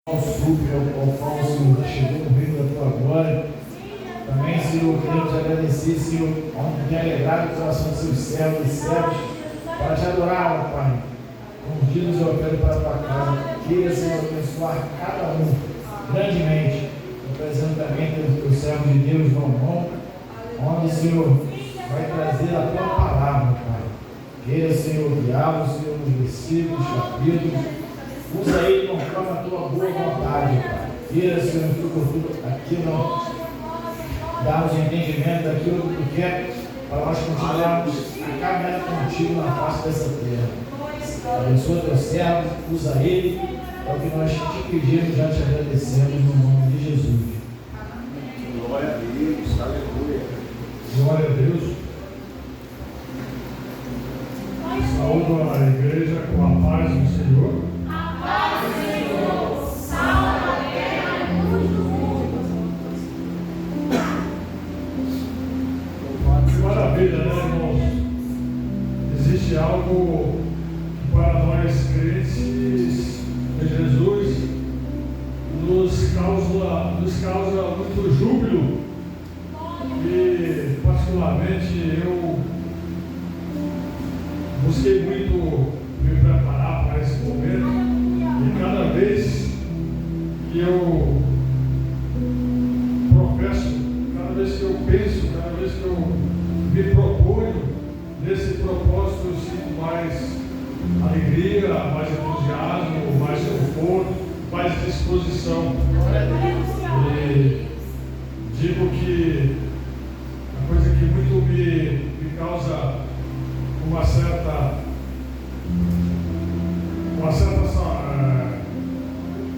Ao qual o Senhor já chegou no reino da tua glória. Também, Senhor, queremos agradecer, Senhor, onde tem alegrado o coração dos seus servos e servos, para te adorar, Pai. Convido-nos, eu quero para a tua casa. Queira, Senhor, abençoar cada um grandemente. Apresento também o teu servo de Deus, João, onde, Senhor, vai trazer a tua palavra, Pai. Queira, Senhor, guiá-lo, Senhor, nos versículos, capítulos. Usa ele conforme a tua boa vontade, Pai. Queira, Senhor, aquilo, dá-nos entendimento daquilo que tu quer, para nós continuarmos a caminhar contigo na face dessa terra. Abençoa teu servo, usa ele, é o que nós te pedimos, já te agradecemos no nome de Jesus. Glória a Deus, aleluia. Glória a Deus. Saúdo a igreja com a paz do Senhor. Maravilha, né, irmãos? Existe algo que para nós crentes em Jesus nos causa muito júbilo e particularmente eu busquei muito me preparar para esse momento e cada vez que eu professo, cada vez que eu penso, cada vez que eu me proponho nesse propósito, eu sinto mais alegria, mais entusiasmo, mais conforto, mais disposição. E digo que a coisa que muito me causa uma certa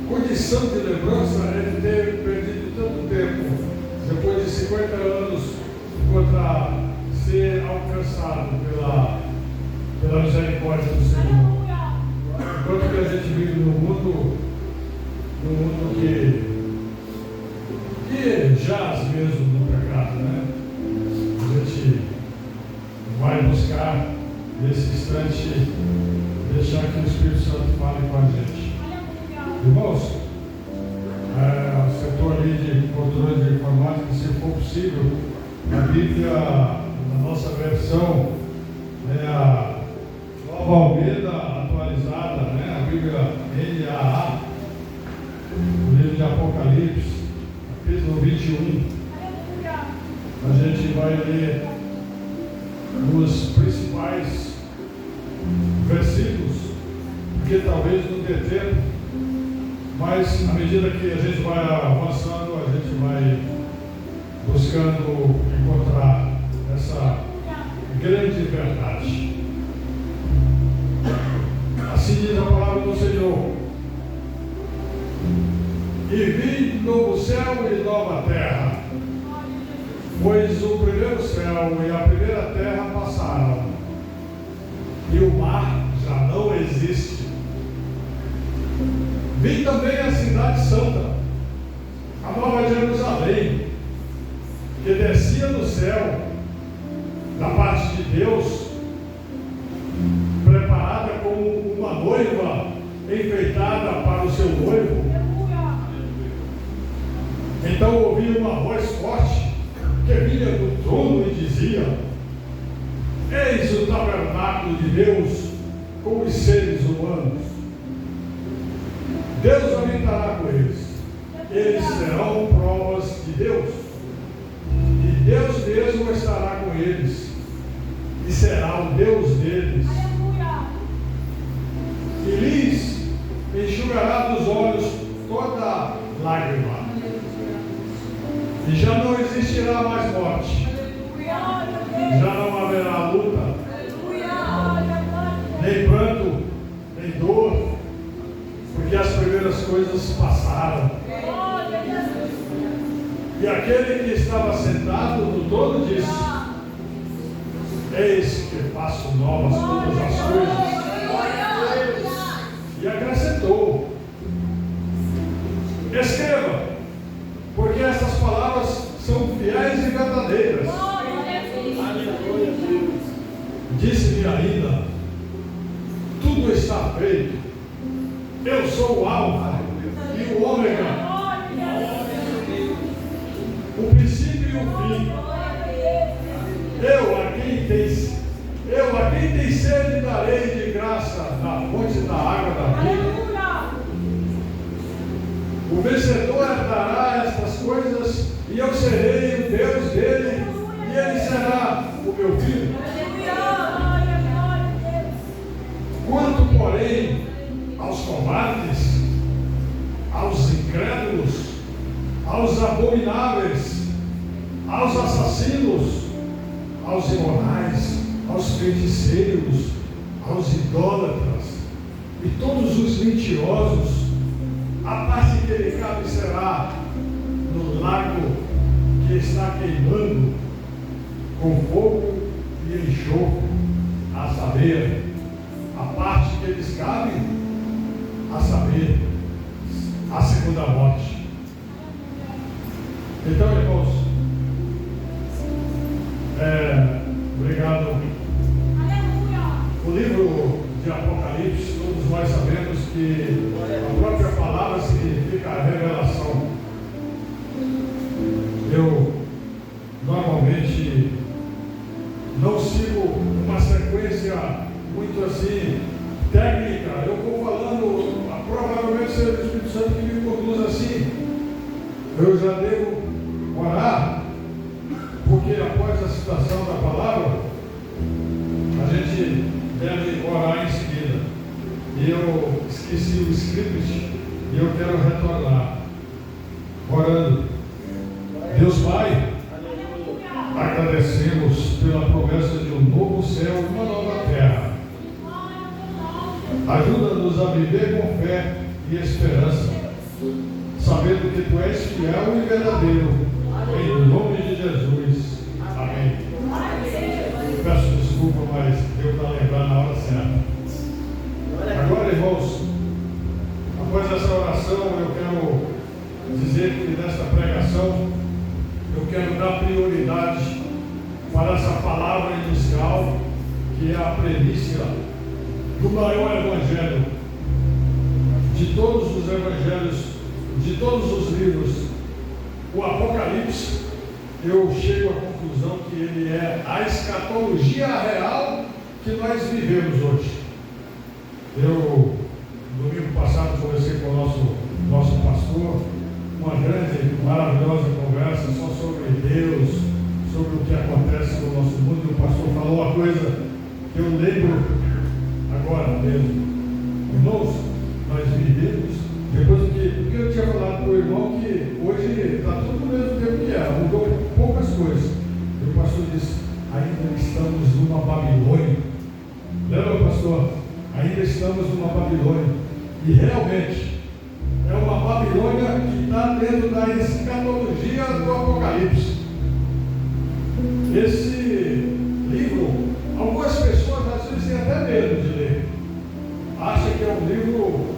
condição de lembrança é de ter perdido tanto tempo, depois de 50 anos, encontrar ser alcançado pela misericórdia do Senhor. Enquanto que a gente vive num mundo que jaz mesmo no pecado, né? A gente vai buscar nesse instante deixar que o Espírito Santo fale com a gente. Irmãos, o setor ali de controle de informática, se for possível, a Bíblia, na nossa versão, a Nova Almeida atualizada, né? A Bíblia NAA, o livro de Apocalipse, capítulo 21. A gente vai ler os principais versículos, porque talvez não dê tempo, mas à medida que a gente vai avançando, a gente vai buscando encontrar essa grande verdade. Assim diz a palavra do Senhor: e vi novo céu e nova terra, pois o primeiro céu e a primeira terra passaram, e o mar já não existe. Vi também a cidade santa, a nova Jerusalém, que descia do céu, da parte de Deus, preparada como uma noiva enfeitada para o seu noivo. Então ouvi uma voz forte que vinha do trono e dizia: eis o tabernáculo de Deus com os seres humanos. Deus habitará com eles. Eles serão provas de Deus. E Deus mesmo estará com eles. E será o Deus deles. E lhes enxugará dos olhos toda lágrima. E já não existirá mais morte. Já não haverá luta, nem pranto, nem dor, porque as primeiras coisas passaram. E aquele que estava sentado no trono disse: eis que faço novas todas as coisas. E acrescentou: escreva, porque essas palavras são fiéis e verdadeiras. Disse-me ainda: tudo está feito. Eu sou o Alfa e o O vencedor herdará estas coisas, e eu serei o Deus dele, e ele será o meu filho. Quanto, porém, aos covardes, aos incrédulos, aos abomináveis, aos assassinos, aos imorais, aos feiticeiros, aos idólatras e todos os mentirosos, a parte que lhe cabe será no lago que está queimando com fogo e enxofre, a saber, a parte que lhes cabe, a saber, a segunda morte. Então, irmãos, obrigado. O livro de Apocalipse, todos nós sabemos que a própria palavra significa a revelação. Eu normalmente não sigo uma sequência muito assim técnica. Eu vou falando, provavelmente seja o Espírito Santo que me conduz assim. Eu já devo orar, porque após a citação da palavra, a gente deve orar em seguida. E eu esqueci o script e eu quero retornar orando. Deus Pai, agradecemos pela promessa de um novo céu e uma nova terra. Ajuda-nos a viver com fé e esperança, sabendo que Tu és fiel e verdadeiro. Em nome de Jesus. Amém. Peço desculpa, mas deu para lembrar na hora certa. Agora, irmãos, após essa oração, eu quero dizer que nesta pregação eu quero dar prioridade para essa palavra inicial, que é a premissa do maior evangelho de todos os evangelhos, de todos os livros. O Apocalipse, eu chego à conclusão que ele é a escatologia real que nós vivemos hoje. Eu, domingo passado, conversei com o nosso pastor, uma grande, maravilhosa conversa só sobre Deus, sobre o que acontece no nosso mundo, e o pastor falou uma coisa que eu lembro agora mesmo. Irmãos, nós vivemos, depois do que eu tinha falado para o irmão, que hoje está tudo do mesmo tempo que era, mudou poucas coisas. E o pastor disse, ainda estamos numa Babilônia. Lembra, pastor? Ainda estamos numa Babilônia. E realmente, é uma Babilônia que está dentro da escatologia do Apocalipse. Esse livro, algumas pessoas às vezes têm até medo de ler. Acham que é um livro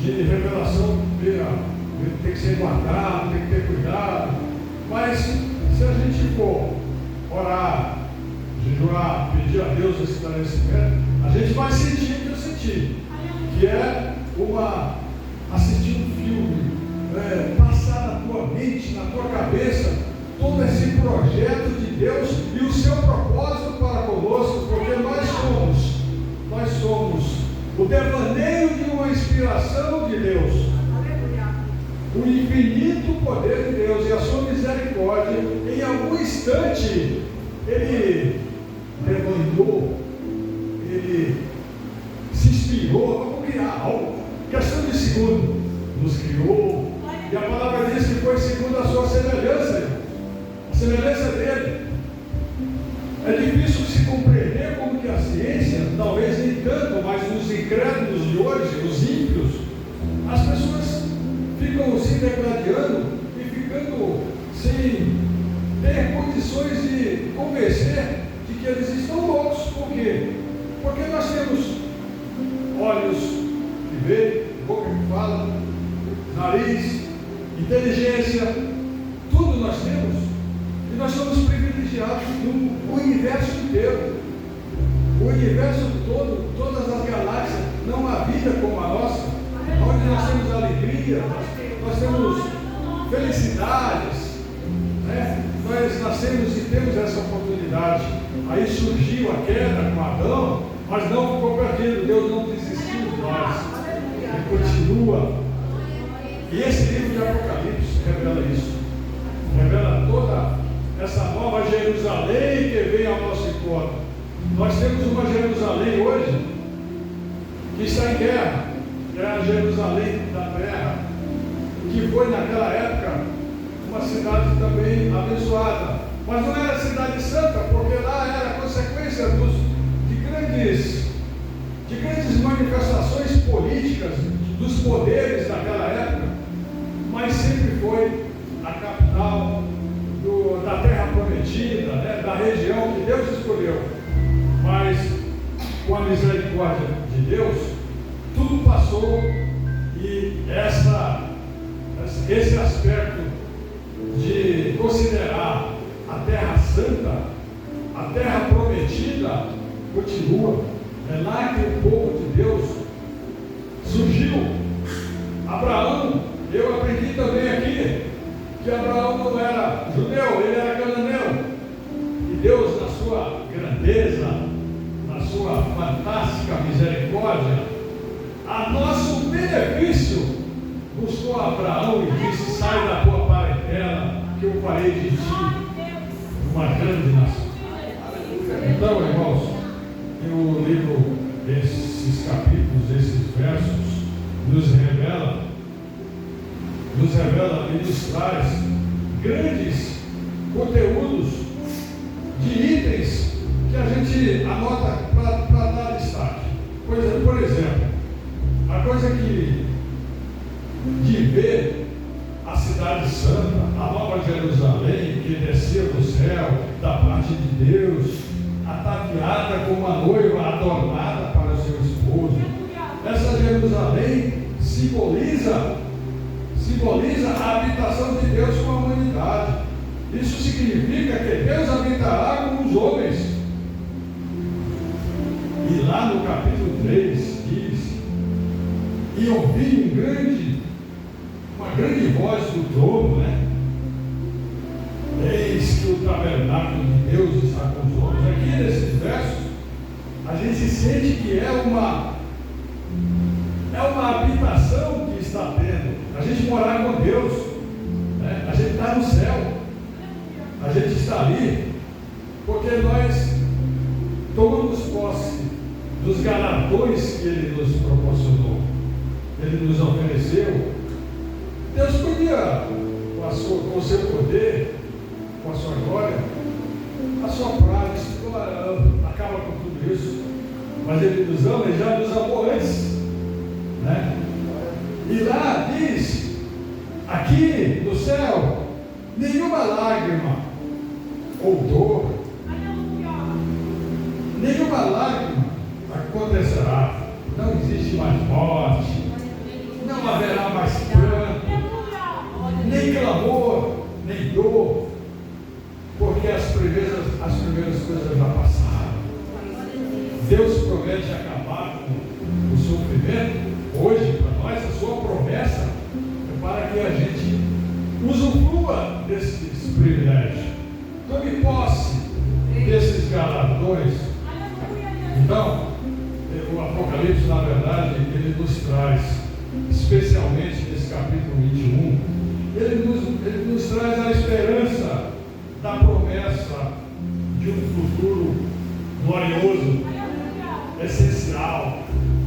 de revelação que tem que ser guardado, tem que ter cuidado. Mas se a gente for orar, jejuar, pedir a Deus esse esclarecimento, a gente vai sentir o que eu senti, que é assistir um filme, passar na tua mente, na tua cabeça, todo esse projeto de Deus e o seu propósito para conosco, porque nós somos o devaneio de uma inspiração de Deus, o infinito poder de Deus e a sua misericórdia. Em algum instante Ele levantou, Ele se inspirou, vamos criar algo, questão de segundo, nos criou, e a palavra diz que foi segundo a sua semelhança, a semelhança dele. É difícil se compreender como que a ciência, talvez nem tanto, mas os incrédulos de hoje, os ímpios, as pessoas ficam se degradando e ficando sem ter condições de convencer de que eles estão loucos. Por quê? Porque nós temos olhos que veem, boca que fala, nariz, inteligência, tudo nós temos. E nós somos privilegiados no universo inteiro. O universo todo, todas as galáxias, não há vida como a nossa, onde nós temos alegria, nós temos felicidades, né? Nós nascemos e temos essa oportunidade. Aí surgiu a queda com Adão, mas não ficou perdido. Deus não desistiu de nós. Ele continua E esse livro de Apocalipse revela isso. Revela toda essa nova Jerusalém que vem ao nosso encontro. Nós temos uma Jerusalém hoje que está em guerra. É a Jerusalém da terra, que foi naquela época uma cidade também abençoada. Mas não era cidade santa, porque lá era consequência de grandes manifestações políticas dos poderes daquela época, mas sempre foi a capital da terra prometida, né, da região que Deus escolheu. Mas com a misericórdia de Deus, tudo passou, e esse aspecto de considerar a terra santa, a terra prometida, continua. É lá que o povo de Deus surgiu. Abraão, eu aprendi também aqui que Abraão não era judeu, ele era cananeu. E Deus, na sua grandeza, na sua fantástica misericórdia, a nosso benefício, buscou Abraão e disse: sai da tua parentela, que eu farei de ti uma grande nação. Então, irmãos, o livro, esses capítulos, esses versos, nos revela e nos traz grandes conteúdos de itens que a gente anota para dar destaque. Por exemplo, a coisa de ver a cidade santa, a nova Jerusalém, que descia do céu, da parte de Deus, ataviada como uma noiva adornada para o seu esposo. Essa Jerusalém simboliza a habitação de Deus com a humanidade. Isso significa que Deus habitará com os homens. E lá no capítulo 3 diz: e ouvi uma grande voz do trono, né? Eis que o tabernáculo de Deus está com os homens. Aqui nesses versos, a gente sente que é uma habitação que está tendo. A gente morar com Deus, né? A gente está no céu, a gente está ali, porque nós tomamos posse dos galardões que Ele nos proporcionou, Ele nos ofereceu. Deus podia, com o seu poder, com a sua glória, assoprar, acaba com tudo isso, mas Ele nos ama, Ele já nos amou antes, né? E lá diz, aqui no céu, nenhuma lágrima ou dor, nenhuma lágrima acontecerá. Não existe mais morte, não haverá mais pranto, nem clamor, nem dor, porque as primeiras coisas já passaram. Deus promete acabar com o sofrimento. Hoje, para nós, a sua promessa é para que a gente usufrua desses privilégios, tome posse desses galardões. Então, o Apocalipse, na verdade, ele nos traz, especialmente nesse capítulo 21, ele nos traz a esperança da promessa de um futuro glorioso, essencial,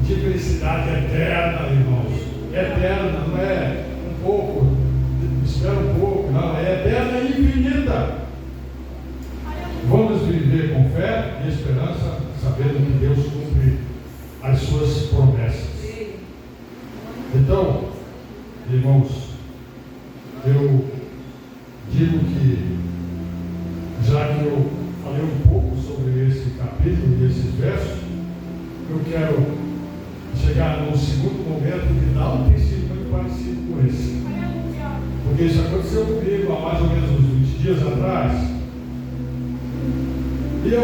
de felicidade eterna, irmãos. Eterna, não é um pouco, espera um pouco, não, é eterna e infinita. Vamos viver com fé e esperança, sabendo que Deus cumpre as suas promessas. Então, irmãos, eu digo que, já que eu falei um pouco sobre esse capítulo e esses versos, eu quero chegar num segundo momento que não tem sido muito parecido com esse. Porque isso aconteceu comigo há mais ou menos uns 20 dias atrás. E a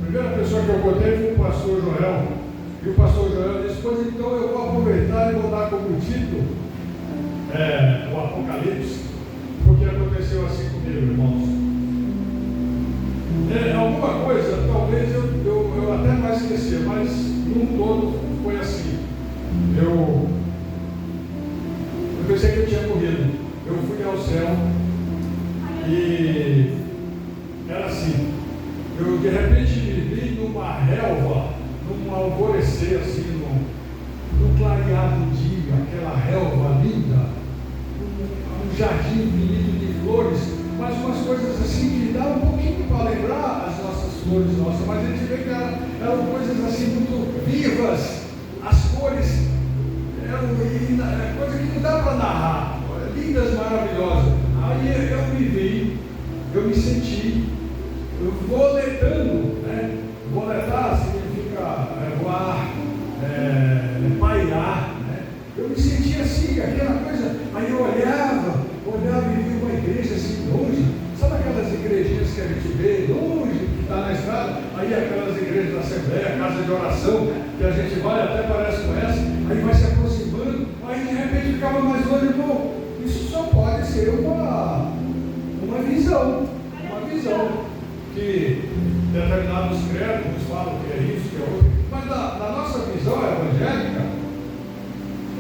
primeira pessoa que eu botei foi o pastor Joel. E o pastor Joel disse: pois então eu vou aproveitar e vou dar como título o Apocalipse, porque aconteceu assim comigo, irmãos. Alguma coisa, talvez eu até vai esquecer, mas num todo foi assim. Eu Eu pensei que eu tinha morrido. Eu fui ao céu e era assim. Eu de repente me vi numa relva, num alvorecer assim, num clareado dia, aquela relva linda, um jardim bonito de flores, mas umas coisas assim que dá um pouquinho para lembrar as nossas flores nossas, mas a gente vê que eram coisas assim muito vivas, as cores eram coisa que não dá para narrar, lindas, maravilosas. Aí eu me vi, eu me senti voletando, né? Voletar significa voar, pairar, né? Eu me sentia assim, aquela coisa, aí eu olhava e via uma igreja assim longe, sabe aquelas igrejinhas que a gente vê longe, que está na estrada, aí aquelas igrejas da Assembleia, casa de oração, que a gente vai, até parece com essa, aí vai se aproximando, aí de repente ficava mais longe, pô, isso só pode ser uma visão, que determinados credos falam que é isso, que é outro, mas na nossa visão evangélica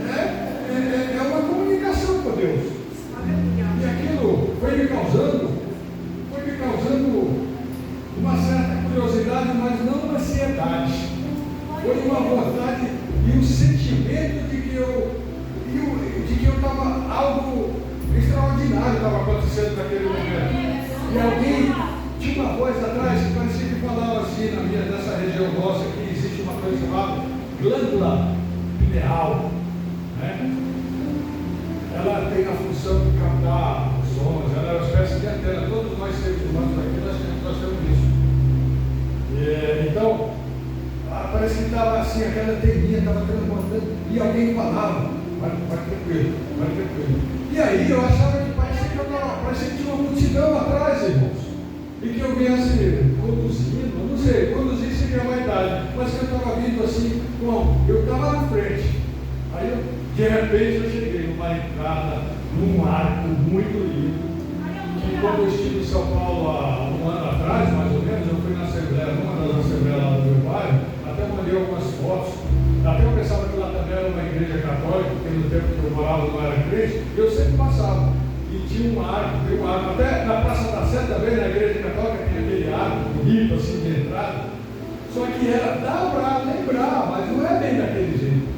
é uma comunicação com Deus. E aquilo foi me causando uma certa curiosidade, mas não uma ansiedade. Foi uma vontade e um sentimento de que eu estava algo extraordinário estava acontecendo naquele momento. E alguém tinha uma voz atrás que parecia que falava assim nessa região nossa, que existe uma coisa chamada glândula pineal, né? Ela tem a função de captar os sons, ela é uma espécie de antena. Todos nós seres humanos aqui, nós temos isso. Então, parece que estava assim, aquela anteninha estava transbordando, e alguém falava, vai tranquilo. E aí eu achava que parecia que tinha uma multidão atrás, irmãos. E que eu viesse conduzindo, não sei, conduzir seria a vaidade, mas que eu estava vindo assim, eu estava na frente. Aí de repente eu cheguei numa entrada, num arco muito lindo, que quando eu estive em São Paulo há um ano atrás, mais ou menos, eu fui na Assembleia, numa das Assembleias lá do meu bairro, até mandei algumas fotos, até eu pensava que lá também era uma igreja católica, porque no tempo que eu morava não era crente, eu sempre passava. E tinha um arco, até na Praça da Sé também, na igreja católica, tinha aquele arco bonito, assim, de entrada. Só que dá para lembrar, mas não é bem daquele jeito.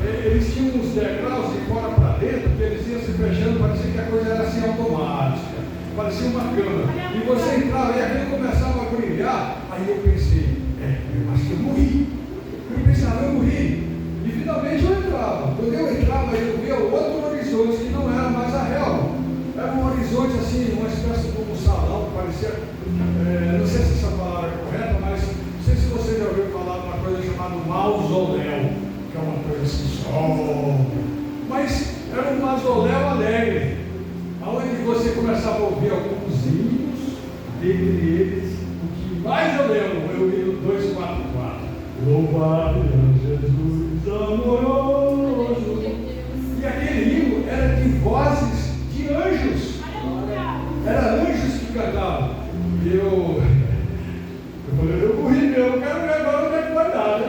Eles tinham uns degraus de fora para dentro, que eles iam se fechando, parecia que a coisa era assim automática, parecia uma câmera. E você entrava e aquilo começava a brilhar, aí eu pensei, eu acho que eu morri. Eu pensava, eu morri. E finalmente eu entrava. Quando eu entrava, eu via outro horizonte que não era mais a relva. Era um horizonte assim, uma espécie de um salão, que parecia, não sei se essa palavra é correta, mas não sei se você já ouviu falar de uma coisa chamada mausoléu, que é uma coisa assim, só. Mas era um mausoléu alegre, onde você começava a ouvir alguns hinos, dentre eles, o que mais eu lembro, foi o hino 244. Louvado Jesus amoroso. E aquele hino era de vozes de anjos. Era anjos que cantavam. E eu falei, eu morri mesmo, eu quero ver agora onde é que vai dar, né?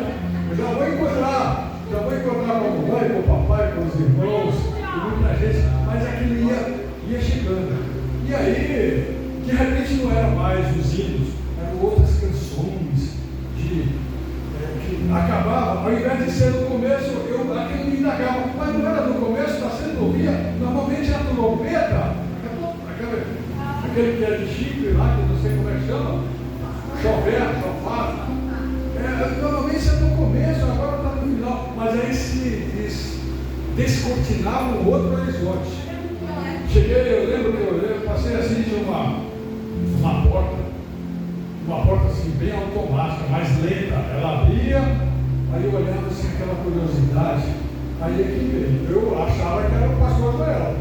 Eu já vou encontrar com a mamãe, com o papai, com os irmãos, com muita gente, mas aquilo ia chegando. E aí, de repente não era mais os hinos, eram outras canções que acabava, ao invés de ser no começo, aquilo me indagava, mas não era no começo, está sendo ouvia, normalmente a trombeta, aquele que é de chifre lá, que eu não sei como é que chama, chofar, normalmente é no começo, agora está no final, mas aí se descortinava um outro horizonte. Cheguei, eu lembro que eu passei assim de uma porta assim, bem automática, mais lenta. Ela abria, aí eu olhava assim, aquela curiosidade. Aí aqui veio, eu achava que era o pastor Joel.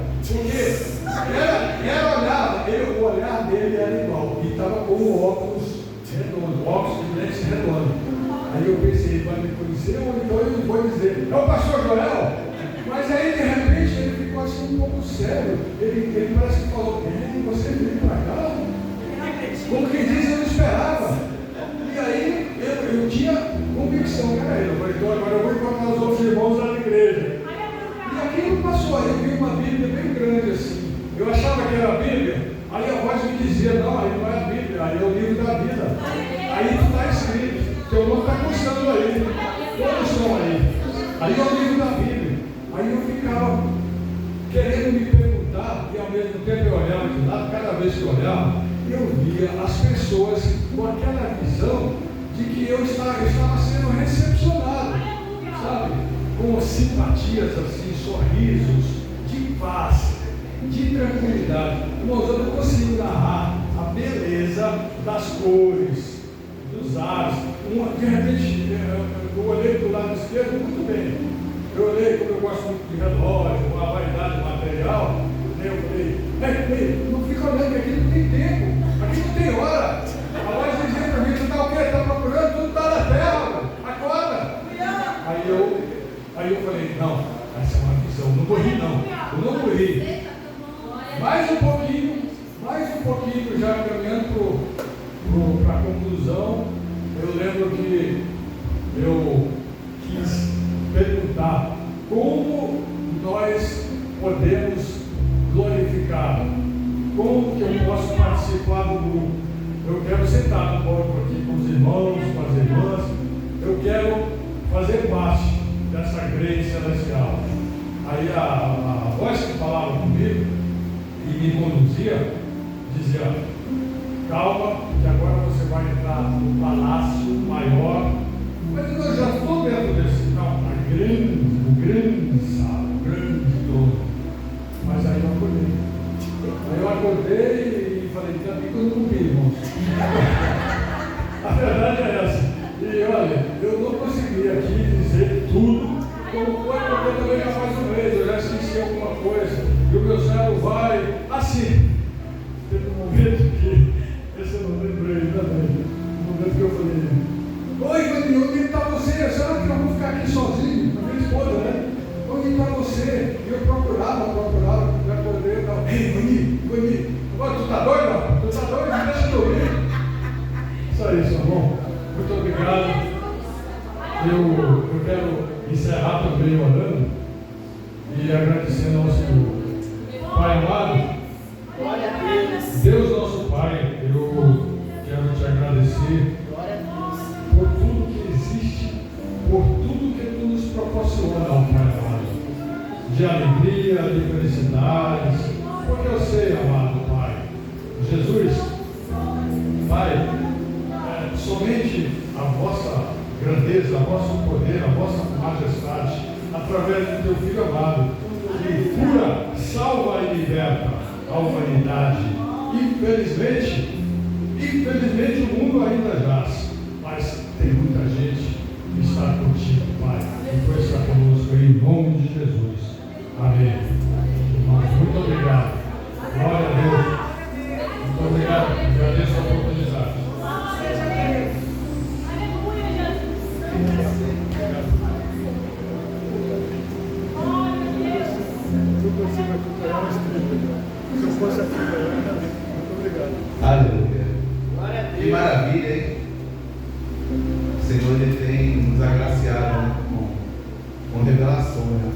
Porque o olhar dele era igual, e estava com o óculos redondo, óculos de lente redondo. Aí eu pensei, ele vai me conhecer, ou então eu vou dizer, é o pastor Joel? Mas aí de repente ele ficou assim um pouco sério. Ele parece que falou, você veio para cá? Como quem diz, eu não esperava. E aí eu tinha convicção, cara, eu falei, então agora eu vou encontrar os outros irmãos da igreja. E aquilo passou. Pastor, eu vi uma Bíblia bem grande assim. Eu achava que era a Bíblia, aí a voz me dizia, não, aí não é a Bíblia, aí é o livro da vida. Aí está escrito, teu nome está constando aí, todos estão aí. Aí é o livro da Bíblia. Aí eu ficava querendo me perguntar, e ao mesmo tempo eu olhava de lado, cada vez que eu olhava, eu via as pessoas com aquela visão de que eu estava sendo recepcionado, sabe? Com simpatias assim, sorrisos, de paz, de tranquilidade. Irmãos, eu não consigo narrar a beleza das cores, dos ares. De repente, eu olhei do lado esquerdo muito bem. Eu olhei, como eu gosto muito de relógio, uma vaidade material, eu falei, não fica olhando, que aqui não tem tempo, aqui não tem hora. A voz dizia para mim, você está o quê? Está procurando? Tudo está na terra, acorda. Aí eu falei, não, essa é uma visão, não morri não, eu não morri. Mais um pouquinho, já caminhando para a conclusão, eu lembro que eu quis perguntar como nós podemos glorificar, como que eu posso participar do grupo. Eu quero sentar no banco aqui com os irmãos, com as irmãs, eu quero fazer parte dessa grande celestial. Aí a voz que falava comigo e me conduzia, dizia, calma, que agora você vai entrar no palácio maior. Mas eu já estou dentro desse, não, o grande sala, o grande trono. Mas aí eu acordei e falei, ainda bem que eu não comi, irmãos. A verdade é essa. E olha, eu não consegui aqui dizer tudo, como foi, porque eu também já faz um mês, eu já esqueci alguma coisa, e o meu cérebro vai assim. Teve um momento que, esse eu não lembrei ainda bem, um momento que eu falei, oi, Vani, onde está você? Será que eu vou ficar aqui sozinho? Com a minha esposa, né? Onde está você? E eu procurava, me acordei e tal. Ei, Vani, agora tu está doido? Tu está doido? Me deixa dormir. Só isso, tá bom? Muito obrigado. Eu quero encerrar também orando e agradecendo ao Senhor. Pai amado, Deus nosso Pai, eu quero te agradecer por tudo que existe, por tudo que tu nos proporciona, Pai amado, de alegria, de felicidades, porque eu sei, amado Pai, Jesus, Pai, somente a vossa grandeza, o vosso poder, a vossa majestade, através do teu Filho amado, que cura, salva e liberta a humanidade. Infelizmente o mundo ainda jaz, mas tem muita gente que está contigo, Pai, e tu está conosco em nome de Jesus. Amém. Irmãos, muito obrigado. Glória a Deus. Muito obrigado. Agradeço a oportunidade. Se eu fosse aqui, muito obrigado. Aleluia. Que maravilha, hein? O Senhor ele tem nos agraciado, né, com revelação. Né?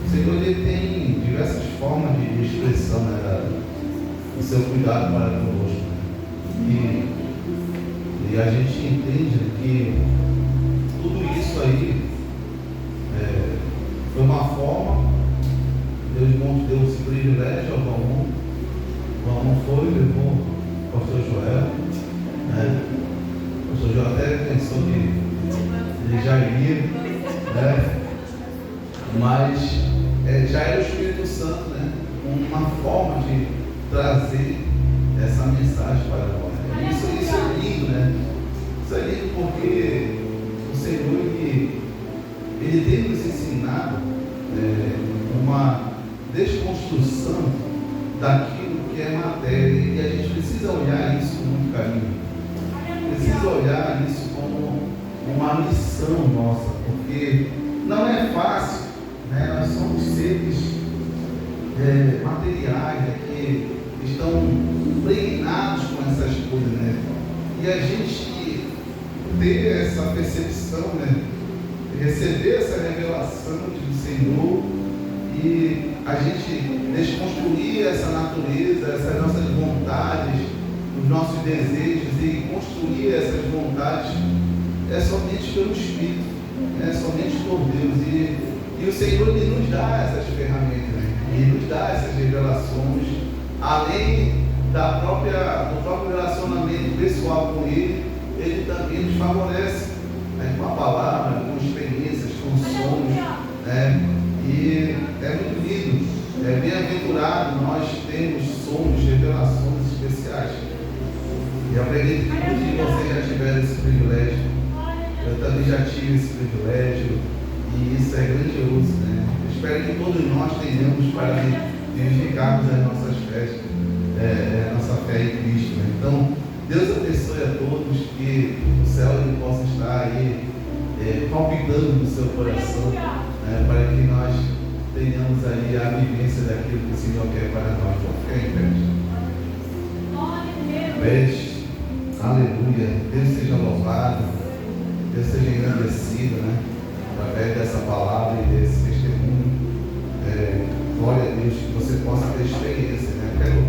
O Senhor ele tem diversas formas de expressão, né, do seu cuidado para conosco. Né? E a gente entende que tudo isso aí foi uma forma. Deus nos deu esse privilégio ao Valmon. O Valmon foi, levou o pastor Joel. Né? O pastor Joel até pensou que ele já iria, né? Mas já era o Espírito Santo, né? Uma forma de trazer essa mensagem para nós. Isso é lindo, né? Isso é lindo porque o Senhor ele tem nos ensinado uma desconstrução daquilo que é matéria, e a gente precisa olhar isso com muito carinho, precisa olhar isso como uma missão nossa, porque não é fácil, né? Nós somos seres materiais que estão impregnados com essas coisas, né? E a gente ter essa percepção, né? Receber essa revelação do Senhor E a gente desconstruir essa natureza, essas nossas vontades, os nossos desejos e construir essas vontades é somente pelo Espírito, é somente por Deus. E o Senhor Ele nos dá essas ferramentas, né? Ele nos dá essas revelações, além do próprio relacionamento pessoal com Ele, Ele também nos favorece, né? Com a palavra, com experiências, com sonhos, né? E é muito lindo, é bem-aventurado nós temos sonhos, revelações especiais. E eu acredito que muitos de vocês já tiveram esse privilégio. Eu também já tive esse privilégio. E isso é grandioso, né? Eu espero que todos nós tenhamos para vivificarmos as nossas fés, nossa fé em Cristo, né? Então, Deus abençoe a todos, que o céu ele possa estar aí palpitando no seu coração, né? Para que nós tenhamos aí a vivência daquilo que o Senhor quer para nós. Fica em pé. Pés. Aleluia. Deus seja louvado. Deus seja engrandecido, né? Através dessa palavra e desse testemunho. Glória a Deus, que você possa ter experiência, né? Quero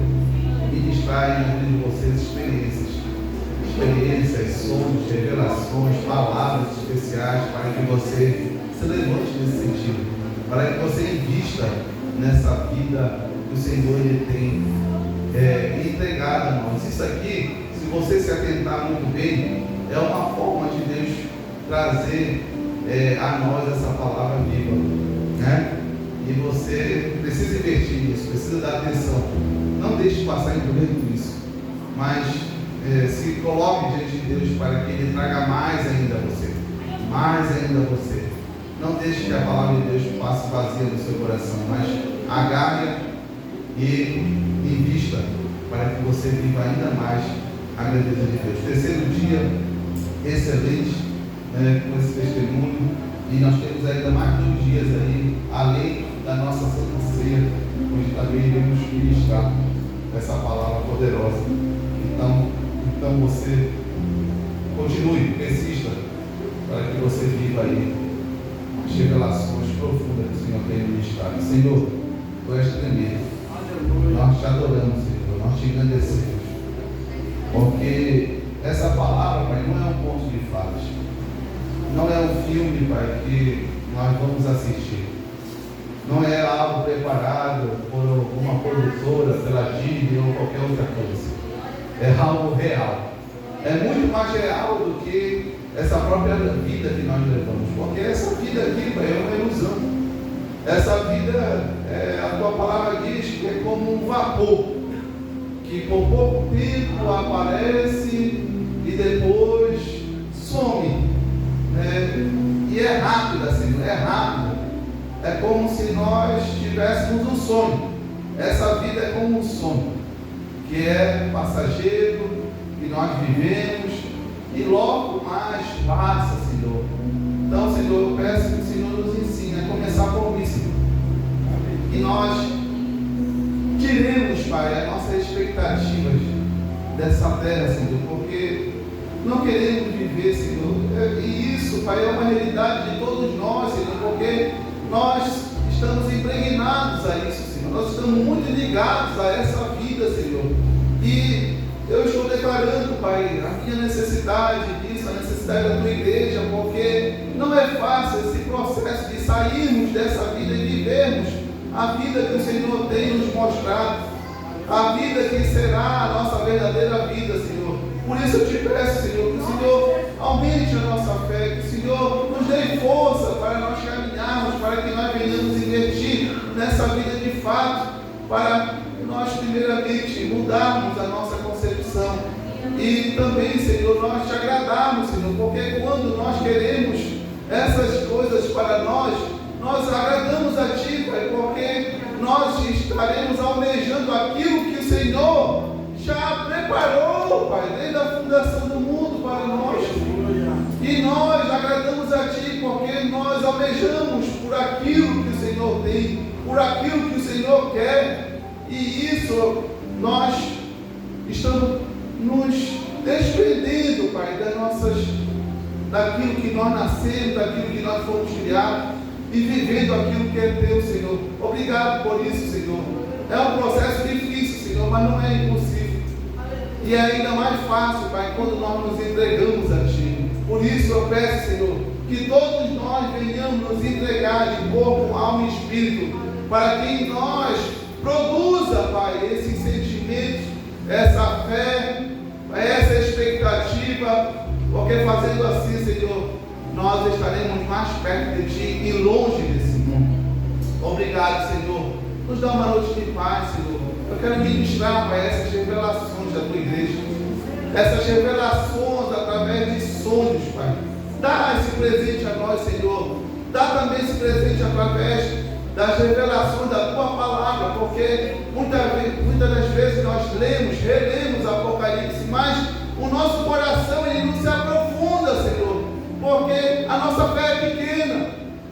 ministrar na vida de vocês experiências, sonhos, revelações, palavras especiais para que você se levante nesse sentido, para que você invista nessa vida que o Senhor ele tem entregado a nós. Isso aqui, se você se atentar muito bem, é uma forma de Deus trazer a nós essa palavra viva, né? E você precisa investir nisso, precisa dar atenção. Não deixe passar em branco isso, mas se coloque diante de Deus para que Ele traga mais ainda a você, mais ainda a você. Não deixe que a palavra de Deus passe vazia no seu coração, mas agarre e invista para que você viva ainda mais a grandeza de Deus. Terceiro dia excelente, com esse testemunho, e nós temos ainda mais 2 dias aí, além da nossa Santa Ceia, onde também iremos ministrar essa palavra poderosa. Então você continue, persista, para que você viva aí as revelações profundas que o Senhor tem ministrado. Senhor, Tu és tremendo. Nós te adoramos, Senhor, nós te engrandecemos, porque essa palavra, Pai, não é um conto de fadas, não é um filme, Pai, que nós vamos assistir, não é algo preparado por uma produtora, pela Disney ou qualquer outra coisa. É algo real, é muito mais real do que essa própria vida que nós levamos, porque essa vida aqui, Pai, é uma ilusão. Essa vida, a Tua palavra diz que é como um vapor, que por pouco tempo aparece e depois some, né? E é rápida, Senhor, é rápida. É como se nós tivéssemos um sonho. Essa vida é como um sonho, que é passageiro, que nós vivemos e logo mais passa, Senhor. Então, Senhor, eu peço que o Senhor nos ensine a começar por mim, Senhor. E nós tiremos, Pai, as nossas expectativas dessa terra, Senhor, porque não queremos viver, Senhor. E isso, Pai, é uma realidade de todos nós, Senhor, porque nós estamos impregnados a isso, Senhor. Nós estamos muito ligados a essa vida, Senhor. E eu estou declarando, Pai, a minha necessidade disso, a necessidade da Tua igreja, porque não é fácil esse processo de sairmos dessa vida e vivermos a vida que o Senhor tem nos mostrado, a vida que será a nossa verdadeira vida, Senhor. Por isso eu te peço, Senhor, que o Senhor aumente a nossa fé, que o Senhor nos dê força para nós caminharmos, para que nós venhamos investir nessa vida de fato, para nós primeiramente mudarmos a nossa concepção e também, Senhor, nós te agradarmos, Senhor, porque quando nós queremos essas coisas para nós agradamos a Ti, Pai, porque nós estaremos almejando aquilo que o Senhor já preparou, Pai, desde a fundação do mundo para nós. E nós agradamos a Ti, porque nós almejamos por aquilo que o Senhor tem, por aquilo que o Senhor quer. E isso nós estamos nos desprendendo, Pai, daquilo que nós nascemos, daquilo que nós fomos criados. e vivendo aquilo que é teu, Senhor. Obrigado por isso, Senhor. É um processo difícil, Senhor, mas não é impossível. E é ainda mais fácil, Pai, quando nós nos entregamos a Ti. Por isso eu peço, Senhor, que todos nós venhamos nos entregar de corpo, alma e espírito, para que em nós produza, Pai, esses sentimentos, essa fé, essa expectativa, porque fazendo assim, Senhor, nós estaremos mais perto de Ti e longe desse mundo. Obrigado, Senhor. Nos dá uma noite de paz, Senhor. Eu quero ministrar, Pai, essas revelações da Tua igreja, essas revelações através de sonhos, Pai. Dá esse presente a nós, Senhor. Dá também esse presente através das revelações da Tua palavra, porque muitas das vezes nós relemos Apocalipse, mas o nosso coração ele não se aprofunda, Senhor, porque a nossa fé é pequena.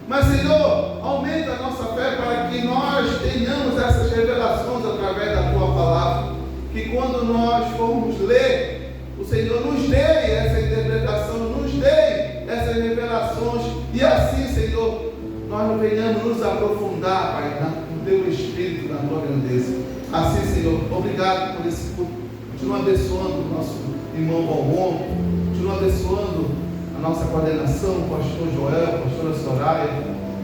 Mas, Senhor, aumenta a nossa fé para que nós tenhamos essas revelações através da Tua palavra, que quando nós formos ler, o Senhor nos dê essa interpretação, nos dê essas revelações, e assim, Senhor, nós venhamos nos aprofundar, Pai, no Teu Espírito, na Tua grandeza. Assim, Senhor, obrigado por esse culto. Continua abençoando o nosso irmão Balmon, continua abençoando a nossa coordenação, o pastor Joel, a pastora Soraya,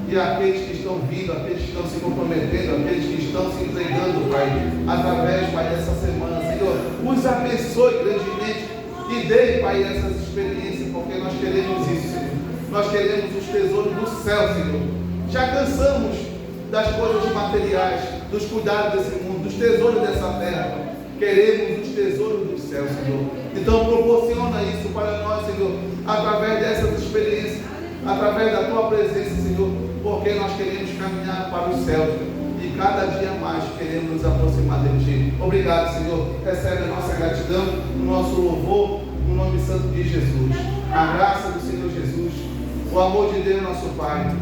e aqueles que estão vindo, aqueles que estão se comprometendo, aqueles que estão se entregando, Pai, através, Pai, dessa semana. Senhor, os abençoe grandemente e dê, Pai, essas experiências, porque nós queremos isso, Senhor. Nós queremos os tesouros do céu, Senhor. Já cansamos das coisas materiais, dos cuidados desse mundo, dos tesouros dessa terra. Queremos os tesouros do céu, Senhor. Então proporciona isso para nós, Senhor, através dessas experiências, através da Tua presença, Senhor, porque nós queremos caminhar para o céu, e cada dia mais queremos nos aproximar de Ti. Obrigado, Senhor. Recebe a nossa gratidão, o nosso louvor, no nome santo de Jesus. A graça do Senhor Jesus, o amor de Deus, nosso Pai,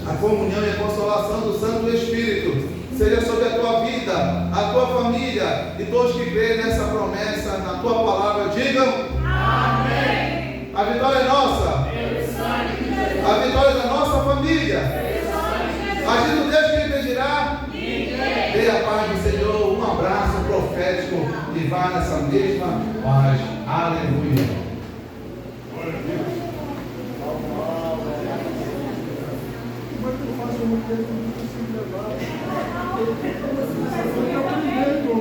a comunhão e a consolação do Santo Espírito seja sobre a tua vida, a tua família e todos que creem nessa promessa, na tua palavra, digam amém. A vitória é nossa, a vitória é da nossa família. Agindo Deus, quem impedirá? Dê a paz do Senhor, um abraço profético e vá nessa mesma paz. Aleluia. Como é que eu faço uma coisa que não consigo levar? Eu estou aprendendo.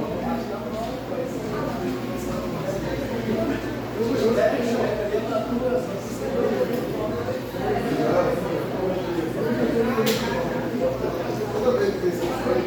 Toda vez que isso foi